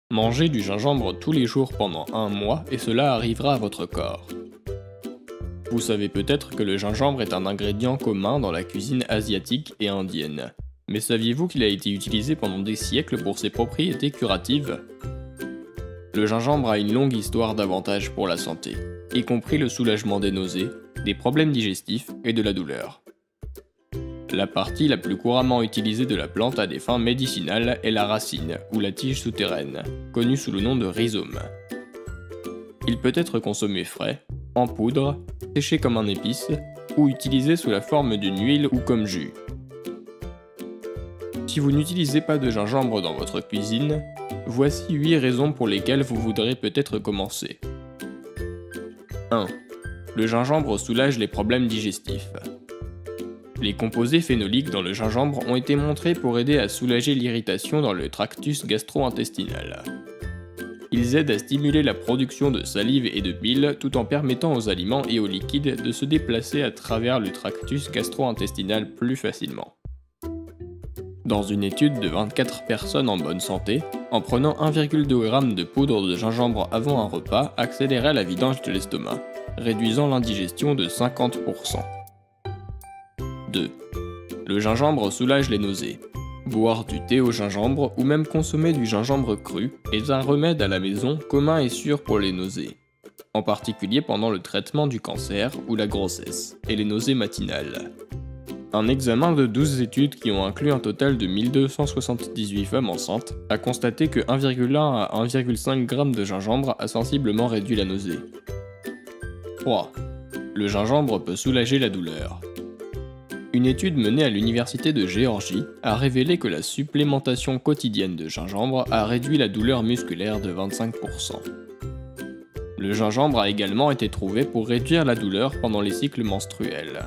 Mangez du gingembre tous les jours pendant un mois et cela arrivera à votre corps. Vous savez peut-être que le gingembre est un ingrédient commun dans la cuisine asiatique et indienne. Mais saviez-vous qu'il a été utilisé pendant des siècles pour ses propriétés curatives? Le gingembre a une longue histoire d'avantages pour la santé, y compris le soulagement des nausées, des problèmes digestifs et de la douleur. La partie la plus couramment utilisée de la plante à des fins médicinales est la racine, ou la tige souterraine, connue sous le nom de rhizome. Il peut être consommé frais, en poudre, séché comme un épice, ou utilisé sous la forme d'une huile ou comme jus. Si vous n'utilisez pas de gingembre dans votre cuisine, voici 8 raisons pour lesquelles vous voudrez peut-être commencer. 1. Le gingembre soulage les problèmes digestifs. Les composés phénoliques dans le gingembre ont été montrés pour aider à soulager l'irritation dans le tractus gastro-intestinal. Ils aident à stimuler la production de salive et de bile tout en permettant aux aliments et aux liquides de se déplacer à travers le tractus gastro-intestinal plus facilement. Dans une étude de 24 personnes en bonne santé, en prenant 1,2 g de poudre de gingembre avant un repas accélérait la vidange de l'estomac, réduisant l'indigestion de 50%. 2. Le gingembre soulage les nausées. Boire du thé au gingembre ou même consommer du gingembre cru est un remède à la maison commun et sûr pour les nausées, en particulier pendant le traitement du cancer ou la grossesse et les nausées matinales. Un examen de 12 études qui ont inclus un total de 1278 femmes enceintes a constaté que 1,1 à 1,5 g de gingembre a sensiblement réduit la nausée. 3. Le gingembre peut soulager la douleur. Une étude menée à l'université de Géorgie a révélé que la supplémentation quotidienne de gingembre a réduit la douleur musculaire de 25%. Le gingembre a également été trouvé pour réduire la douleur pendant les cycles menstruels.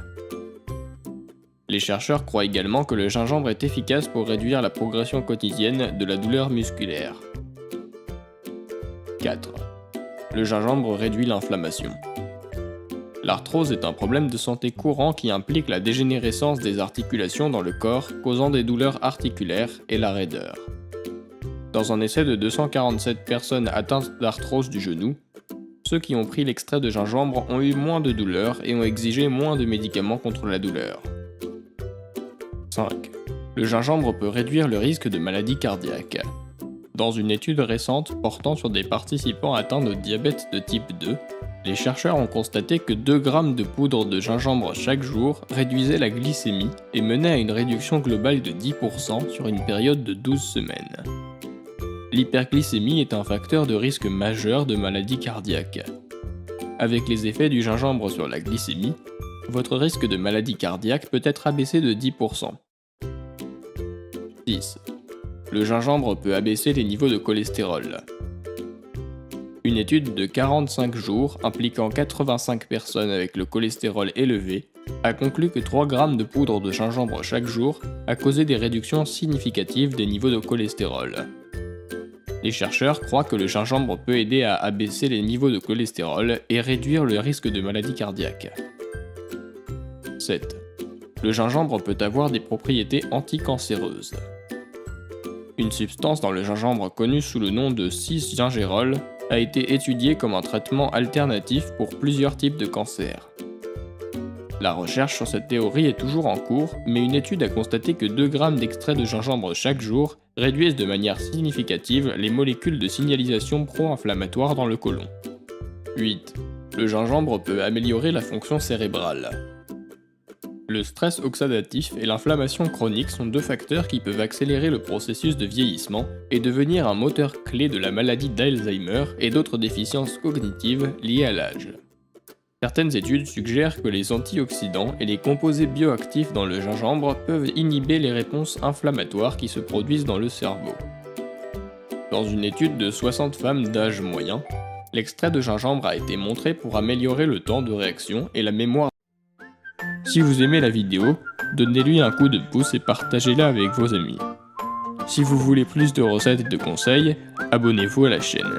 Les chercheurs croient également que le gingembre est efficace pour réduire la progression quotidienne de la douleur musculaire. 4. Le gingembre réduit l'inflammation. L'arthrose est un problème de santé courant qui implique la dégénérescence des articulations dans le corps, causant des douleurs articulaires et la raideur. Dans un essai de 247 personnes atteintes d'arthrose du genou, ceux qui ont pris l'extrait de gingembre ont eu moins de douleurs et ont exigé moins de médicaments contre la douleur. 5. Le gingembre peut réduire le risque de maladies cardiaques. Dans une étude récente portant sur des participants atteints de diabète de type 2, les chercheurs ont constaté que 2 g de poudre de gingembre chaque jour réduisait la glycémie et menait à une réduction globale de 10% sur une période de 12 semaines. L'hyperglycémie est un facteur de risque majeur de maladies cardiaques. Avec les effets du gingembre sur la glycémie, votre risque de maladie cardiaque peut être abaissé de 10%. 6. Le gingembre peut abaisser les niveaux de cholestérol. Une étude de 45 jours impliquant 85 personnes avec le cholestérol élevé a conclu que 3 g de poudre de gingembre chaque jour a causé des réductions significatives des niveaux de cholestérol. Les chercheurs croient que le gingembre peut aider à abaisser les niveaux de cholestérol et réduire le risque de maladie cardiaque. 7. Le gingembre peut avoir des propriétés anticancéreuses. Une substance dans le gingembre connue sous le nom de 6-gingérol a été étudiée comme un traitement alternatif pour plusieurs types de cancers. La recherche sur cette théorie est toujours en cours, mais une étude a constaté que 2 g d'extrait de gingembre chaque jour réduisent de manière significative les molécules de signalisation pro-inflammatoire dans le côlon. 8. Le gingembre peut améliorer la fonction cérébrale. Le stress oxydatif et l'inflammation chronique sont 2 facteurs qui peuvent accélérer le processus de vieillissement et devenir un moteur clé de la maladie d'Alzheimer et d'autres déficiences cognitives liées à l'âge. Certaines études suggèrent que les antioxydants et les composés bioactifs dans le gingembre peuvent inhiber les réponses inflammatoires qui se produisent dans le cerveau. Dans une étude de 60 femmes d'âge moyen, l'extrait de gingembre a été montré pour améliorer le temps de réaction et la mémoire. Si vous aimez la vidéo, donnez-lui un coup de pouce et partagez-la avec vos amis. Si vous voulez plus de recettes et de conseils, abonnez-vous à la chaîne.